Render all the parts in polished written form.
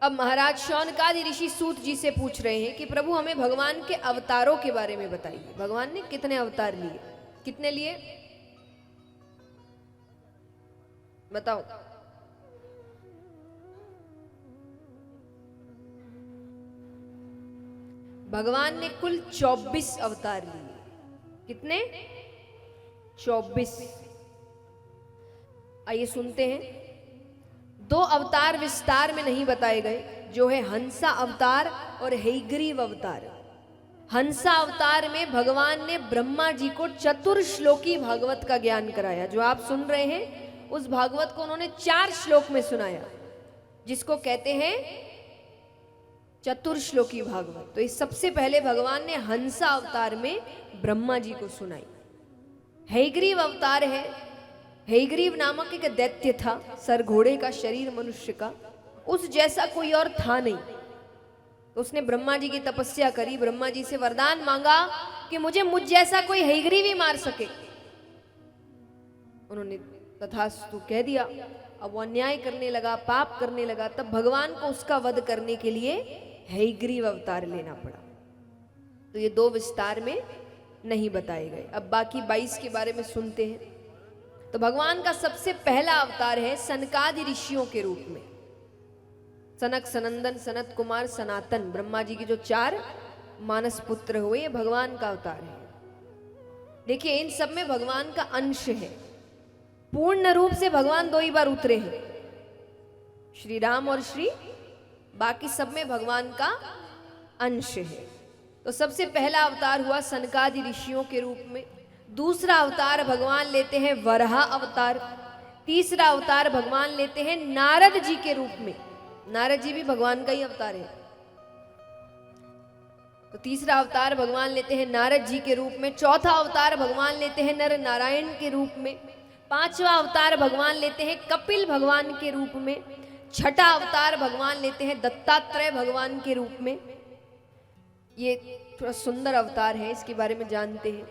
अब महाराज शौनकादि ऋषि सूत जी से पूछ रहे हैं कि प्रभु हमें भगवान के अवतारों के बारे में बताइए। भगवान ने कितने अवतार लिए, कितने लिए बताओ। भगवान ने कुल 24 अवतार लिए। कितने? 24। आइए सुनते हैं। 2 अवतार विस्तार में नहीं बताए गए, जो है हंसा अवतार और हयग्रीव अवतार। हंसा अवतार में भगवान ने ब्रह्मा जी को चतुर्श्लोकी भागवत का ज्ञान कराया। जो आप सुन रहे हैं उस भागवत को उन्होंने 4 श्लोक में सुनाया, जिसको कहते हैं चतुर्श्लोकी भागवत। तो इस सबसे पहले भगवान ने हंसा अवतार में ब्रह्मा जी को सुनाई। हयग्रीव अवतार है, हयग्रीव नामक एक दैत्य था, सर घोड़े का, शरीर मनुष्य का, उस जैसा कोई और था नहीं। तो उसने ब्रह्मा जी की तपस्या करी, ब्रह्मा जी से वरदान मांगा कि मुझ जैसा कोई हयग्रीव ही मार सके। उन्होंने तथास्तु कह दिया। अब वो अन्याय करने लगा, पाप करने लगा, तब भगवान को उसका वध करने के लिए हयग्रीव अवतार लेना पड़ा। तो ये 2 विस्तार में नहीं बताए गए। अब बाकी 22 के बारे में सुनते हैं। तो भगवान का सबसे पहला अवतार है सनकादि ऋषियों के रूप में। सनक, सनंदन, सनत कुमार, सनातन, ब्रह्मा जी के जो 4 मानस पुत्र हुए, ये भगवान का अवतार है। देखिए इन सब में भगवान का अंश है। पूर्ण रूप से भगवान 2 ही बार उतरे हैं, श्री राम और श्री, बाकी सब में भगवान का अंश है। तो सबसे पहला अवतार हुआ सनकादि ऋषियों के रूप में। दूसरा अवतार भगवान लेते हैं वराह अवतार। तीसरा अवतार भगवान लेते हैं नारद जी के रूप में। नारद जी भी भगवान का ही अवतार है। तो तीसरा अवतार भगवान लेते हैं नारद जी के रूप में। चौथा अवतार भगवान लेते हैं नर नारायण के रूप में। 5वां अवतार भगवान लेते हैं कपिल भगवान के रूप में। 6ठा अवतार भगवान लेते हैं दत्तात्रेय भगवान के रूप में। ये थोड़ा सुंदर अवतार है, इसके बारे में जानते हैं।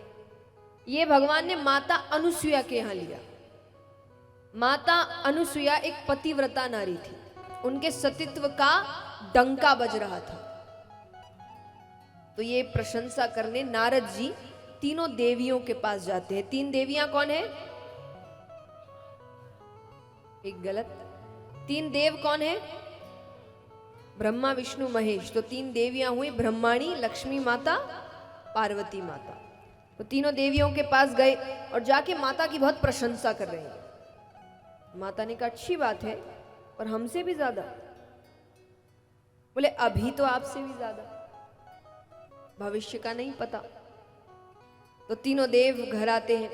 ये भगवान ने माता अनुसुईया के यहां लिया। माता अनुसुईया एक पतिव्रता नारी थी, उनके सतीत्व का डंका बज रहा था। तो ये प्रशंसा करने नारद जी तीनों देवियों के पास जाते हैं। 3 देवियां कौन है? एक गलत। 3 देव कौन है? ब्रह्मा, विष्णु, महेश। तो 3 देवियां हुई, ब्रह्माणी, लक्ष्मी माता, पार्वती माता। तो तीनों देवियों के पास गए और जाके माता की बहुत प्रशंसा कर रहे हैं। माता ने कहा अच्छी बात है, और हमसे भी ज्यादा? बोले अभी तो आपसे भी ज्यादा, भविष्य का नहीं पता। तो तीनों देव घर आते हैं।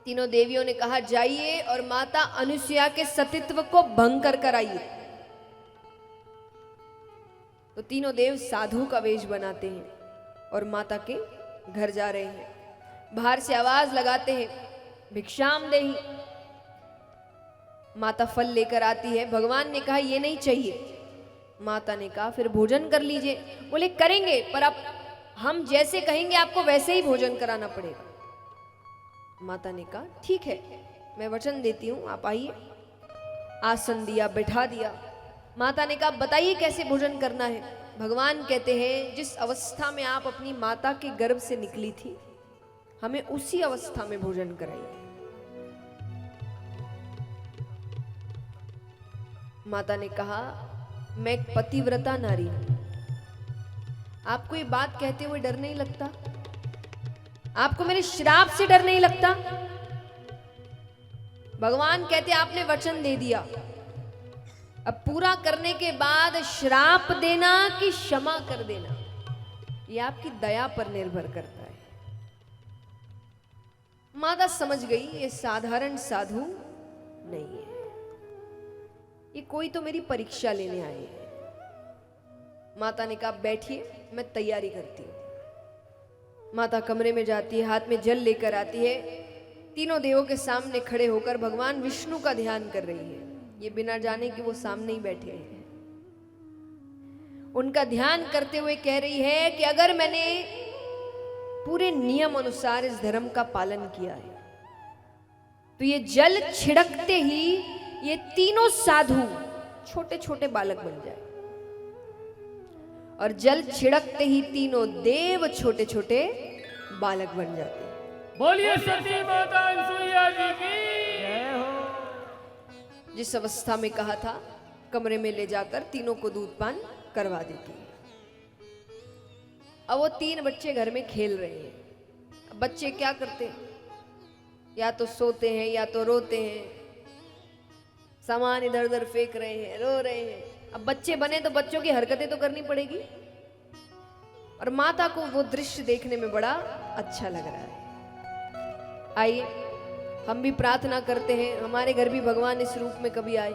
तीनों देवियों ने कहा जाइए और माता अनुसुईया के सतीत्व को भंग कर आइए। तो तीनों देव साधु का वेश बनाते हैं और माता के घर जा रहे हैं। बाहर से आवाज लगाते हैं भिक्षाम देहि। माता फल लेकर आती है। भगवान ने कहा ये नहीं चाहिए। माता ने कहा फिर भोजन कर लीजिए। बोले करेंगे, पर अब हम जैसे कहेंगे आपको वैसे ही भोजन कराना पड़ेगा। माता ने कहा ठीक है, मैं वचन देती हूं, आप आइए। आसन दिया, बैठा दिया। माता ने कहा बताइए कैसे भोजन करना है। भगवान कहते हैं जिस अवस्था में आप अपनी माता के गर्भ से निकली थी, हमें उसी अवस्था में भोजन कराइए। माता ने कहा मैं एक पतिव्रता नारी हूं, आपको ये बात कहते हुए डर नहीं लगता? आपको मेरे श्राप से डर नहीं लगता? भगवान कहते आपने वचन दे दिया, अब पूरा करने के बाद श्राप देना कि क्षमा कर देना, ये आपकी दया पर निर्भर करता है। माता समझ गई ये साधारण साधु नहीं है, ये कोई तो मेरी परीक्षा लेने आए हैं। माता ने कहा बैठिए, मैं तैयारी करती हूं। माता कमरे में जाती है, हाथ में जल लेकर आती है। तीनों देवों के सामने खड़े होकर भगवान विष्णु का ध्यान कर रही है, ये बिना जाने कि वो सामने ही बैठे हैं। उनका ध्यान करते हुए कह रही है कि अगर मैंने पूरे नियम अनुसार इस धर्म का पालन किया है तो ये जल छिड़कते ही ये तीनों साधु छोटे छोटे बालक बन जाए। और जल छिड़कते ही तीनों देव छोटे छोटे बालक बन जाते हैं। बोलिए सती माता अनसुईया जी की जय हो। जिस अवस्था में कहा था कमरे में ले जाकर तीनों को दूध पान करवा देती है। अब वो तीन बच्चे घर में खेल रहे हैं। अब बच्चे क्या करते हैं, या तो सोते हैं या तो रोते हैं, सामान इधर उधर फेंक रहे हैं, रो रहे हैं। अब बच्चे बने तो बच्चों की हरकतें तो करनी पड़ेगी। और माता को वो दृश्य देखने में बड़ा अच्छा लग रहा है। आइए हम भी प्रार्थना करते हैं हमारे घर भी भगवान इस रूप में कभी आए।